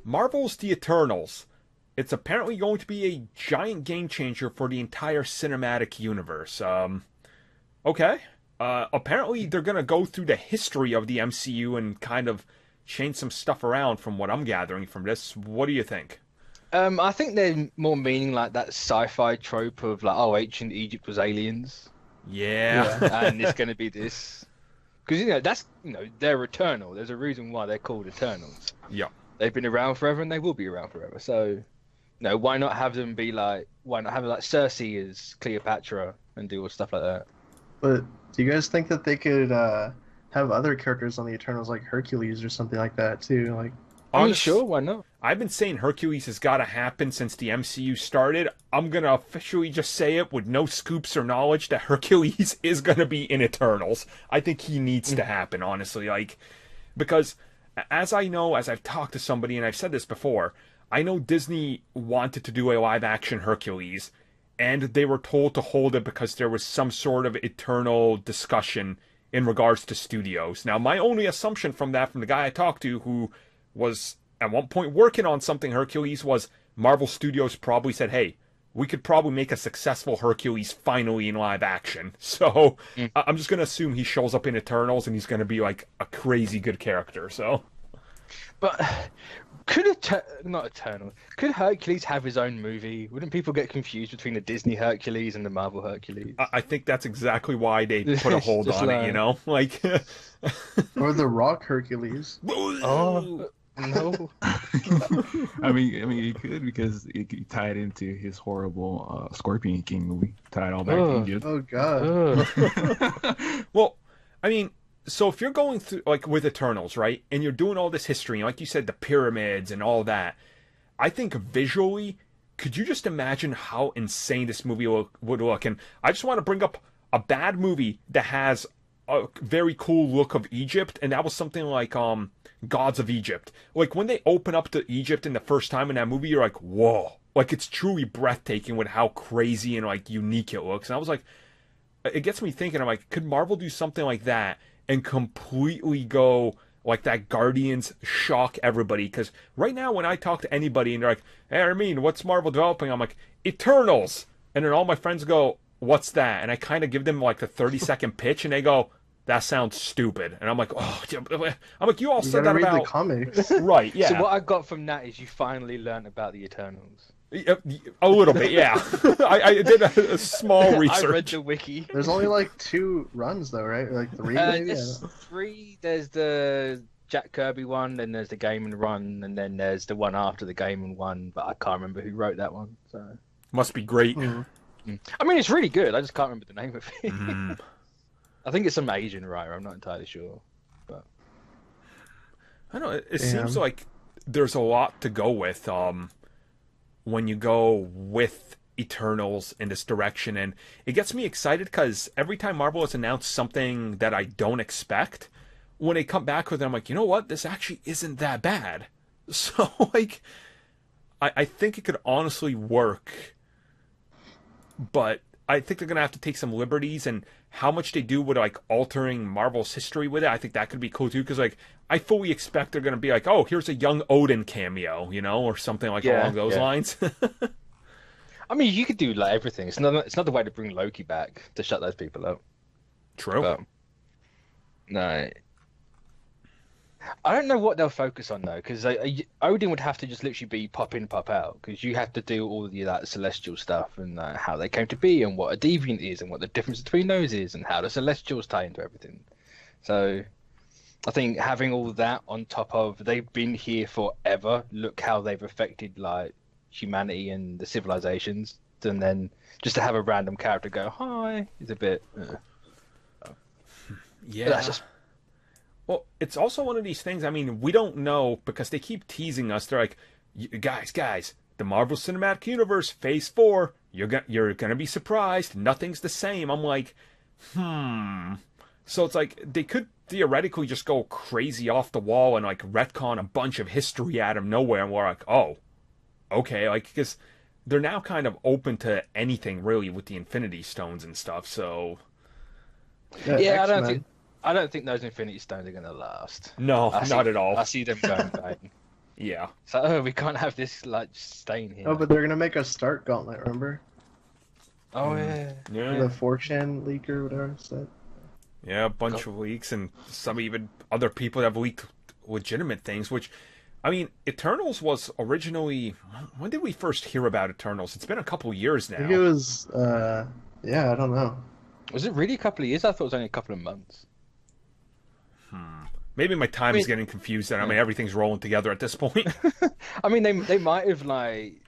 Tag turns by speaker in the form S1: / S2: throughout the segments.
S1: Marvel's The Eternals. It's apparently going to be a giant game changer for the entire cinematic universe. Okay. Apparently they're going to go through the history of the MCU and kind of change some stuff around from what I'm gathering from this. What do you think?
S2: I think they're more meaning like that sci-fi trope of like, oh, ancient Egypt was aliens.
S1: Yeah.
S2: And it's going to be this. Because, that's, they're eternal. There's a reason why they're called Eternals.
S1: Yeah.
S2: They've been around forever and they will be around forever. So, why not have them be like, why not have like Cersei as Cleopatra and do all stuff like that?
S3: But do you guys think that they could have other characters on the Eternals like Hercules or something like that too? Like,
S2: Sure, why not?
S1: I've been saying Hercules has got to happen since the MCU started. I'm going to officially just say it with no scoops or knowledge that Hercules is going to be in Eternals. I think he needs to happen, honestly. Because as I know, as I've talked to somebody, and I've said this before, I know Disney wanted to do a live-action Hercules, and they were told to hold it because there was some sort of eternal discussion in regards to studios. Now, my only assumption from that, from the guy I talked to who was at one point working on something Hercules, was Marvel Studios probably said, hey, we could probably make a successful Hercules finally in live action. So I'm just going to assume he shows up in Eternals and he's going to be like a crazy good character. So,
S2: but could Hercules have his own movie? Wouldn't people get confused between the Disney Hercules and the Marvel Hercules?
S1: I think that's exactly why they put a hold on it, like
S3: or the Rock Hercules.
S2: Oh. No.
S4: I mean, you could, because it could tie it into his horrible Scorpion King movie. Tie it all back to Egypt.
S3: Oh God.
S1: Well, I mean, so if you're going through like with Eternals, right, and you're doing all this history, like you said, the pyramids and all that, I think visually, could you just imagine how insane this movie would look? And I just want to bring up a bad movie that has a very cool look of Egypt, and that was something like Gods of Egypt. Like when they open up to Egypt in the first time in that movie, you're like, whoa, like it's truly breathtaking with how crazy and like unique it looks. And I was like, it gets me thinking, I'm like, could Marvel do something like that and completely go like that Guardians, shock everybody? Because right now when I talk to anybody and they're like, hey, Armin, what's Marvel developing? I'm like, Eternals. And then all my friends go, what's that? And I kind of give them like the 30-second pitch and they go, that sounds stupid. And I'm like, oh, I'm like, you all said that
S3: read
S1: about
S3: the comics.
S1: Right, yeah.
S2: So what I got from that is you finally learned about the Eternals.
S1: A little bit, yeah. I did a small research.
S2: I read the wiki.
S3: There's only like 2 runs though, right? Like 3 maybe?
S2: There's 3. There's the Jack Kirby one, then there's the Gaiman run, and then there's the one after the Gaiman one, but I can't remember who wrote that one. So
S1: must be great.
S2: I mean, it's really good. I just can't remember the name of it. I think it's some Asian writer. I'm not entirely sure. But
S1: I don't know. It seems like there's a lot to go with when you go with Eternals in this direction. And it gets me excited because every time Marvel has announced something that I don't expect, when they come back with it, I'm like, you know what? This actually isn't that bad. So, like, I think it could honestly work. But I think they're going to have to take some liberties, and how much they do with, like, altering Marvel's history with it, I think that could be cool, too, because, like, I fully expect they're going to be like, oh, here's a young Odin cameo, or something like along those lines.
S2: I mean, you could do, like, everything. It's not the way to bring Loki back to shut those people up.
S1: True.
S2: But, no. I don't know what they'll focus on, though, because Odin would have to just literally be pop in, pop out, because you have to do all of that celestial stuff and how they came to be and what a deviant is and what the difference between those is and how the celestials tie into everything. So I think having all that on top of they've been here forever, look how they've affected like humanity and the civilizations, and then just to have a random character go, hi, is a bit...
S1: Yeah.
S2: But that's just...
S1: Well, it's also one of these things, I mean, we don't know because they keep teasing us. They're like, guys, the Marvel Cinematic Universe, Phase 4, you're going to be surprised. Nothing's the same. I'm like, So it's like, they could theoretically just go crazy off the wall and, like, retcon a bunch of history out of nowhere. And we're like, oh, okay. Like, because they're now kind of open to anything, really, with the Infinity Stones and stuff, so...
S2: Yeah, I don't think those Infinity Stones are going to last.
S1: No, not at all.
S2: I see them going bang.
S1: Yeah.
S2: So we can't have this like staying here.
S3: Oh, but they're gonna make a Start Gauntlet, remember?
S2: Oh yeah.
S1: Yeah.
S3: The 4chan leak or whatever it said.
S1: Yeah, a bunch of leaks, and some even other people have leaked legitimate things, which, I mean, Eternals was originally... When did we first hear about Eternals? It's been a couple years now.
S3: I think it was, yeah, I don't know.
S2: Was it really a couple of years? I thought it was only a couple of months.
S1: Maybe my time is getting confused, and I mean, everything's rolling together at this point.
S2: I mean, they might have like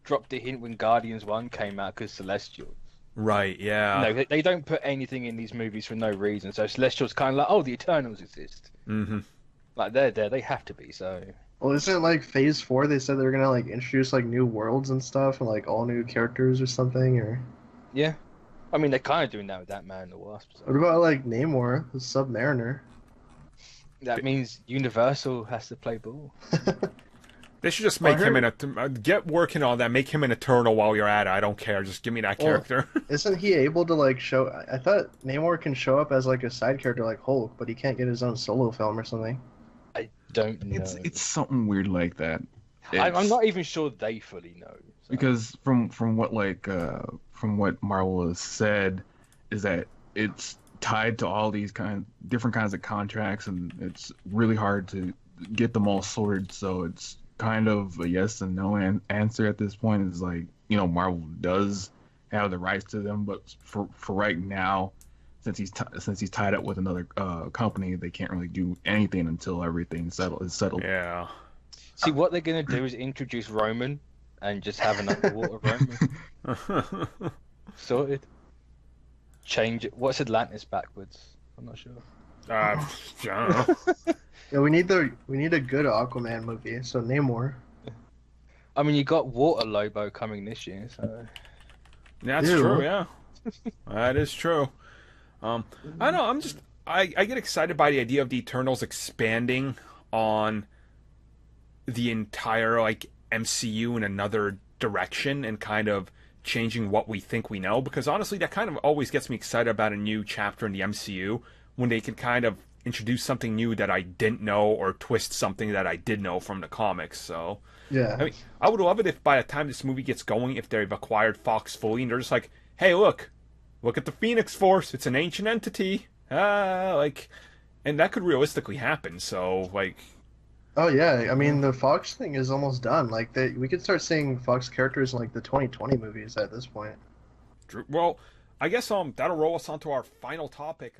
S2: dropped a hint when Guardians 1 came out because Celestials.
S1: Right, yeah.
S2: No, they don't put anything in these movies for no reason. So Celestials kind of like, oh, the Eternals exist.
S1: Mm-hmm.
S2: Like they're there, they have to be. So.
S3: Well, isn't it like Phase 4? They said they were gonna like introduce like new worlds and stuff, and like all new characters or something, or.
S2: Yeah, I mean they're kind of doing that with that Man and the Wasp. So.
S3: What about like Namor, the Submariner?
S2: That means Universal has to play ball.
S1: They should just make him get working on that. Make him an Eternal while you're at it. I don't care. Just give me that character.
S3: Isn't he able to like show? I thought Namor can show up as like a side character like Hulk, but he can't get his own solo film or something.
S2: I don't know.
S4: It's something weird like that.
S2: I'm not even sure they fully know. So.
S4: Because from what Marvel has said, is that it's tied to all these different kinds of contracts, and it's really hard to get them all sorted. So it's kind of a yes and no answer at this point. It's like, you know, Marvel does have the rights to them, but for right now, since he's tied up with another company, they can't really do anything until everything's settled.
S1: Yeah.
S2: See, what they're gonna do is introduce Roman and just have an underwater Roman. Sorted. Change it. What's Atlantis backwards? I'm not sure.
S1: I don't know.
S3: Yeah, we need a good Aquaman movie. So Namor.
S2: I mean, you got Water Lobo coming this year, so.
S1: That's true. Yeah, that is true. I don't know. I get excited by the idea of the Eternals expanding on the entire like MCU in another direction and kind of changing what we think we know, because honestly that kind of always gets me excited about a new chapter in the MCU when they can kind of introduce something new that I didn't know or twist something that I did know from the comics. So
S3: Yeah.
S1: I mean, I would love it if by the time this movie gets going, if they've acquired Fox fully and they're just like, hey, look at the Phoenix Force, it's an ancient entity, and that could realistically happen. So like,
S3: Oh yeah, I mean the Fox thing is almost done. Like we could start seeing Fox characters in like the 2020 movies at this point.
S1: well, I guess that'll roll us onto our final topic.